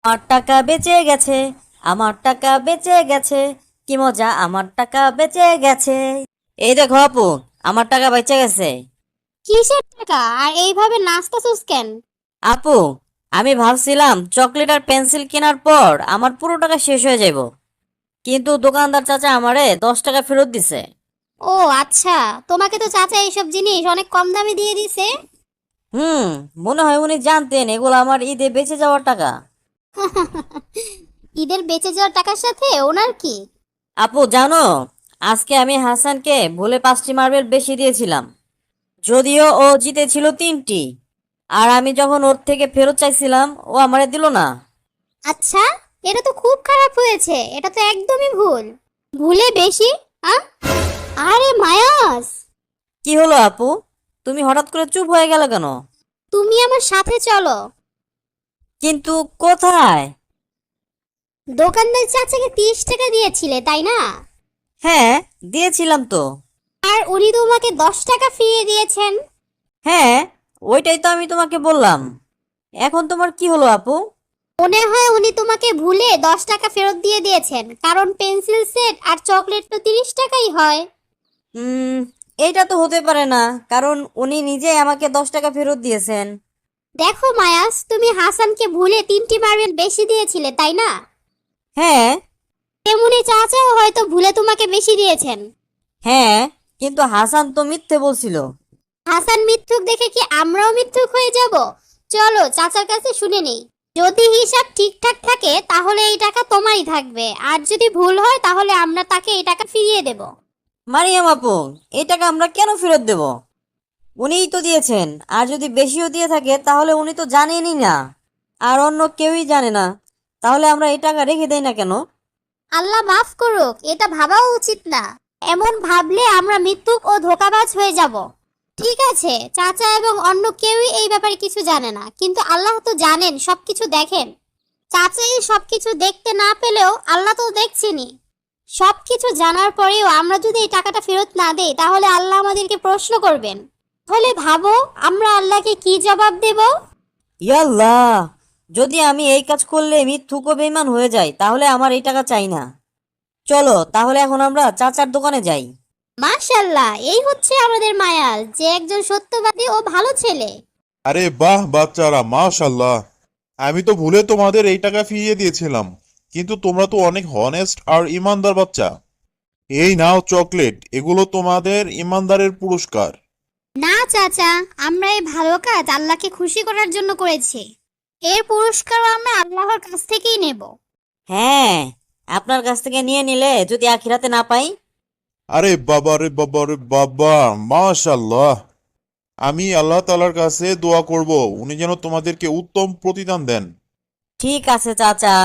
আমার টাকা বেঁচে গেছে, আমার টাকা বেঁচে গেছে, কি মজা, আমার টাকা বেঁচে গেছে। এই দেখো আপু, আমার টাকা বেঁচে গেছে। কিসের টাকা? আর এইভাবে নাচতেছস কেন? আপু, আমি ভাবছিলাম চকলেট আর পেন্সিল কেনার পর আমার পুরো টাকা শেষ হয়ে যাইব, কিন্তু দোকানদার চাচা আমারে 10 টাকা ফেরত দিছে। ও আচ্ছা, তোমাকে তো চাচা এইসব জিনিস অনেক কম দামে দিয়ে দিছে। হুম, মনে হয় উনি জানতেন এগুলো আমার ঈদে বেঁচে যাওয়ার টাকা। ঈদের বেঁচে যাওয়ার টাকার সাথে ওনার কি? আপু জানো, আজকে আমি হাসানকে ভুলে 5টি মার্বেল বেশি দিয়েছিলাম, যদিও ও জিতেছিল 3টি। আর আমি যখন ওর থেকে ফেরত চাইছিলাম, ও আমারে দিল না। আচ্ছা, এটা তো খুব খারাপ হয়েছে, এটা তো একদমই ভুল। ভুলে বেশি? আ? আরে মায়াস, কি হলো আপু, তুমি হঠাৎ করে চুপ হয়ে গেল কেন? তুমি আমার সাথে চলো। কিন্তু কোথায়? দোকানদার চাচাকে 30 টাকা দিয়েছিলে তাই না? হ্যাঁ, দিয়েছিলাম তো। আর উনি তোমাকে 10 টাকা ফিরিয়ে দিয়েছেন। হ্যাঁ, ওইটাই তো আমি তোমাকে বললাম। এখন তোমার কি হলো আপু? মনে হয় উনি তোমাকে ভুলে 10 টাকা ফেরত দিয়ে দিয়েছেন, কারণ পেন্সিল সেট আর চকলেট তো 30 টাকাই হয়। হুম, এইটা তো হতে পারে না, কারণ উনি নিজেই আমাকে 10 টাকা ফেরত দিয়েছেন। দেখো মায়াস, তুমি হাসানকে ভুলে 3টি মার্বেল বেশি দিয়েছিলে তাই না? হ্যাঁ। তেমনি চাচাও হয়তো ভুলে তোমাকে বেশি দিয়েছেন। হ্যাঁ, কিন্তু হাসান তো মিথ্যে বলছিল। হাসান মিথ্যুক দেখে কি আমরাও মিথ্যুক হয়ে যাব? চলো চাচার কাছে শুনে নেই। যদি হিসাব ঠিকঠাক থাকে তাহলে এই টাকা তোমারই থাকবে, আর যদি ভুল হয় তাহলে আমরা তাকে এই টাকা ফিরিয়ে দেব। মারিয়াম আপু, এই টাকা আমরা কেন ফেরত দেব? উনিই তো দিয়েছেন। আর যদি বেশিও দিয়ে থাকে তাহলে উনি তো জানেনই না, আর অন্য কেউই জানে না। তাহলে আমরা এই টাকা রেখে দেই না কেন? আল্লাহ মাফ করুক, এটা ভাবাও উচিত না। এমন ভাবলে আমরা মিথ্যুক ও ধোঁকাবাজ হয়ে যাব। ঠিক আছে, চাচা এবং অন্য কেউই এই ব্যাপারে কিছু জানে না, কিন্তু আল্লাহ তো জানেন, সবকিছু দেখেন। চাচা এই সবকিছু দেখতে না পেলেও আল্লাহ তো দেখছেনই। সবকিছু জানার পরেও আমরা যদি এই টাকাটা ফেরত না দেই তাহলে আল্লাহ আমাদেরকে প্রশ্ন করবেন। তাহলে ভাবো, আমরা আল্লাহকে কি জবাব দেব? ইয়াল্লাহ, যদি আমি এই কাজ করলে মিথ্যুক ও বেঈমান হয়ে যাই তাহলে আমার এই টাকা চাই না। চলো তাহলে এখন আমরা চাচার দোকানে যাই। মাশাআল্লাহ, এই হচ্ছে আমাদের মায়াল, যে একজন সত্যবাদী ও ভালো ছেলে। আরে বাহ বাচ্চারা, মাশাল্লাহ। আমি তো ভুলে তোমাদের এই টাকা ফিরিয়ে দিয়েছিলাম, কিন্তু তোমরা তো অনেক হনেস্ট আর ইমানদার বাচ্চা। এই নাও চকলেট, এগুলো তোমাদের ইমানদারের পুরস্কার। না চাচা, আমরা এই ভালো কাজ আল্লাহকে খুশি করার জন্য করেছি। এর পুরস্কারও আমরা আল্লাহর কাছ থেকেই নেব। হ্যাঁ, আপনার কাছ থেকে নিয়ে নিলে যদি আখিরাতে না পাই? আরে বাবা রে বাবা রে বাবা, মাশাল্লাহ। আমি আল্লাহ তাআলার কাছে দোয়া করব, উনি যেন তোমাদেরকে উত্তম প্রতিদান দেন। ঠিক আছে চাচা,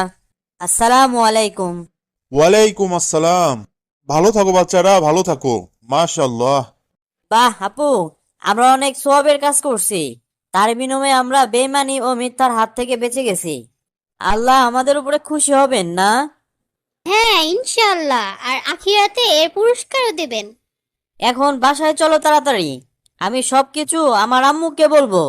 আসসালামু আলাইকুম। ওয়ালাইকুম আসসালাম। ভালো থাকো বাচ্চারা, ভালো থাকো। মাশাল্লাহ। বাহ আপু, আমরা অনেক সওয়াবের কাজ করছি। তার বিনিময়ে আমরা বেঈমানি ও মিথ্যার হাত থেকে বেঁচে গেছি। আল্লাহ আমাদের উপরে খুশি হবেন না? হ্যাঁ ইনশাআল্লাহ, আর আখিরাতে এর পুরস্কারও দেবেন। এখন বাসায় চলো তাড়াতাড়ি, আমি সবকিছু আমার আম্মুকে বলবো।